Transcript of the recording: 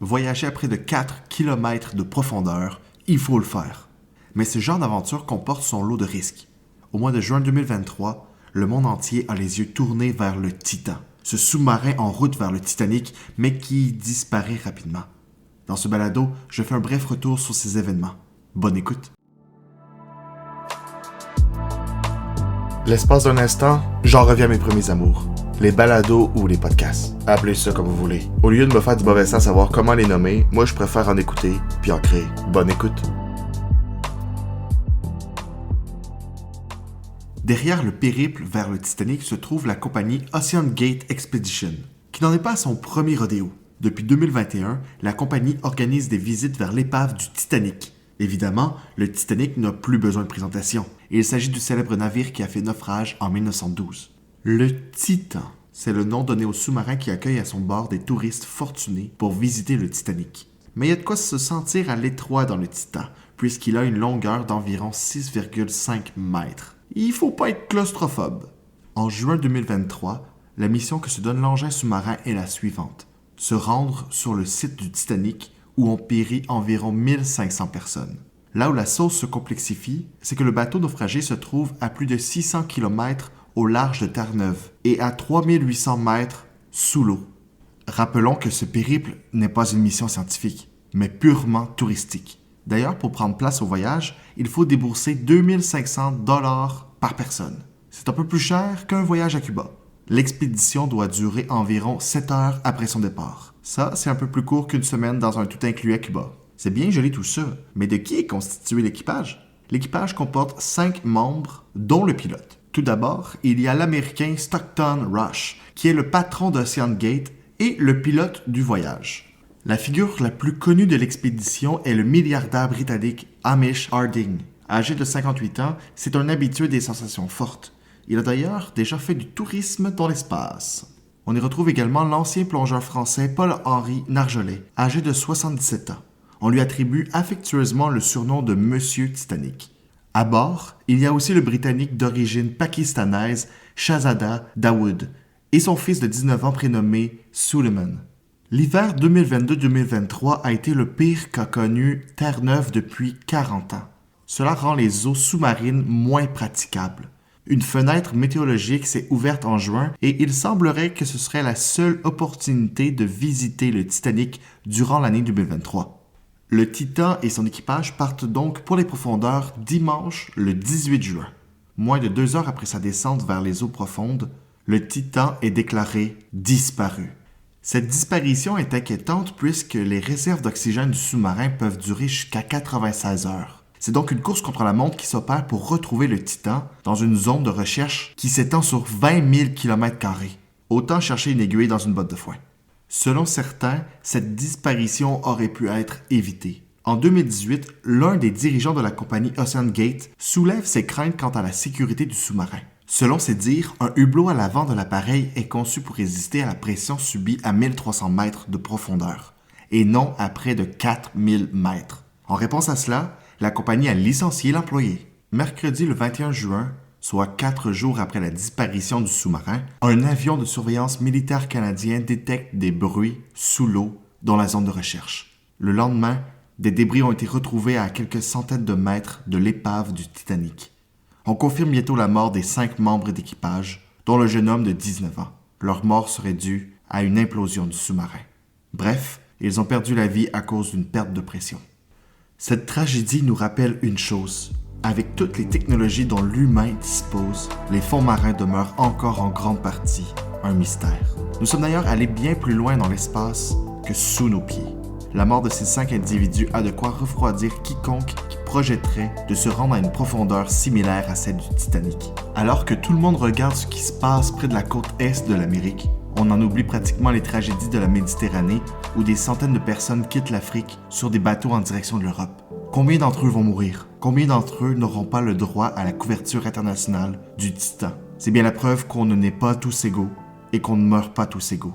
Voyager à près de 4 km de profondeur, il faut le faire. Mais ce genre d'aventure comporte son lot de risques. Au mois de juin 2023, le monde entier a les yeux tournés vers le Titan, ce sous-marin en route vers le Titanic, mais qui disparaît rapidement. Dans ce balado, je fais un bref retour sur ces événements. Bonne écoute. L'espace d'un instant, j'en reviens à mes premiers amours. Les balados ou les podcasts. Appelez ça comme vous voulez. Au lieu de me faire du mauvais sens à savoir comment les nommer, moi je préfère en écouter puis en créer. Bonne écoute. Derrière le périple vers le Titanic se trouve la compagnie OceanGate Expedition, qui n'en est pas à son premier rodéo. Depuis 2021, la compagnie organise des visites vers l'épave du Titanic. Évidemment, le Titanic n'a plus besoin de présentation. Il s'agit du célèbre navire qui a fait naufrage en 1912. Le Titan, c'est le nom donné au sous-marin qui accueille à son bord des touristes fortunés pour visiter le Titanic. Mais il y a de quoi se sentir à l'étroit dans le Titan, puisqu'il a une longueur d'environ 6,5 mètres. Il faut pas être claustrophobe. En juin 2023, la mission que se donne l'engin sous-marin est la suivante. Se rendre sur le site du Titanic où ont péri environ 1500 personnes. Là où la sauce se complexifie, c'est que le bateau naufragé se trouve à plus de 600 km au large de Terre-Neuve et à 3800 mètres sous l'eau. Rappelons que ce périple n'est pas une mission scientifique, mais purement touristique. D'ailleurs, pour prendre place au voyage, il faut débourser 2500 $ par personne. C'est un peu plus cher qu'un voyage à Cuba. L'expédition doit durer environ 7 heures après son départ. Ça, c'est un peu plus court qu'une semaine dans un tout inclus à Cuba. C'est bien joli tout ça, mais de qui est constitué l'équipage? L'équipage comporte 5 membres, dont le pilote. Tout d'abord, il y a l'Américain Stockton Rush, qui est le patron d'OceanGate et le pilote du voyage. La figure la plus connue de l'expédition est le milliardaire britannique Hamish Harding. Âgé de 58 ans, c'est un habitué des sensations fortes. Il a d'ailleurs déjà fait du tourisme dans l'espace. On y retrouve également l'ancien plongeur français Paul-Henri Nargeolet, âgé de 77 ans. On lui attribue affectueusement le surnom de Monsieur Titanic. À bord, il y a aussi le Britannique d'origine pakistanaise Shahzada Dawood et son fils de 19 ans prénommé Suleiman. L'hiver 2022-2023 a été le pire qu'a connu Terre-Neuve depuis 40 ans. Cela rend les eaux sous-marines moins praticables. Une fenêtre météorologique s'est ouverte en juin et il semblerait que ce serait la seule opportunité de visiter le Titanic durant l'année 2023. Le Titan et son équipage partent donc pour les profondeurs dimanche le 18 juin. Moins de 2 heures après sa descente vers les eaux profondes, le Titan est déclaré disparu. Cette disparition est inquiétante puisque les réserves d'oxygène du sous-marin peuvent durer jusqu'à 96 heures. C'est donc une course contre la montre qui s'opère pour retrouver le Titan dans une zone de recherche qui s'étend sur 20 000 km². Autant chercher une aiguille dans une botte de foin. Selon certains, cette disparition aurait pu être évitée. En 2018, l'un des dirigeants de la compagnie OceanGate soulève ses craintes quant à la sécurité du sous-marin. Selon ses dires, un hublot à l'avant de l'appareil est conçu pour résister à la pression subie à 1300 mètres de profondeur, et non à près de 4000 mètres. En réponse à cela, la compagnie a licencié l'employé. Mercredi le 21 juin, soit 4 jours après la disparition du sous-marin, un avion de surveillance militaire canadien détecte des bruits sous l'eau dans la zone de recherche. Le lendemain, des débris ont été retrouvés à quelques centaines de mètres de l'épave du Titanic. On confirme bientôt la mort des 5 membres d'équipage, dont le jeune homme de 19 ans. Leur mort serait due à une implosion du sous-marin. Bref, ils ont perdu la vie à cause d'une perte de pression. Cette tragédie nous rappelle une chose. Avec toutes les technologies dont l'humain dispose, les fonds marins demeurent encore en grande partie un mystère. Nous sommes d'ailleurs allés bien plus loin dans l'espace que sous nos pieds. La mort de ces 5 individus a de quoi refroidir quiconque qui projetterait de se rendre à une profondeur similaire à celle du Titanic. Alors que tout le monde regarde ce qui se passe près de la côte est de l'Amérique, on en oublie pratiquement les tragédies de la Méditerranée où des centaines de personnes quittent l'Afrique sur des bateaux en direction de l'Europe. Combien d'entre eux vont mourir? Combien d'entre eux n'auront pas le droit à la couverture internationale du Titan? C'est bien la preuve qu'on ne naît pas tous égaux et qu'on ne meurt pas tous égaux.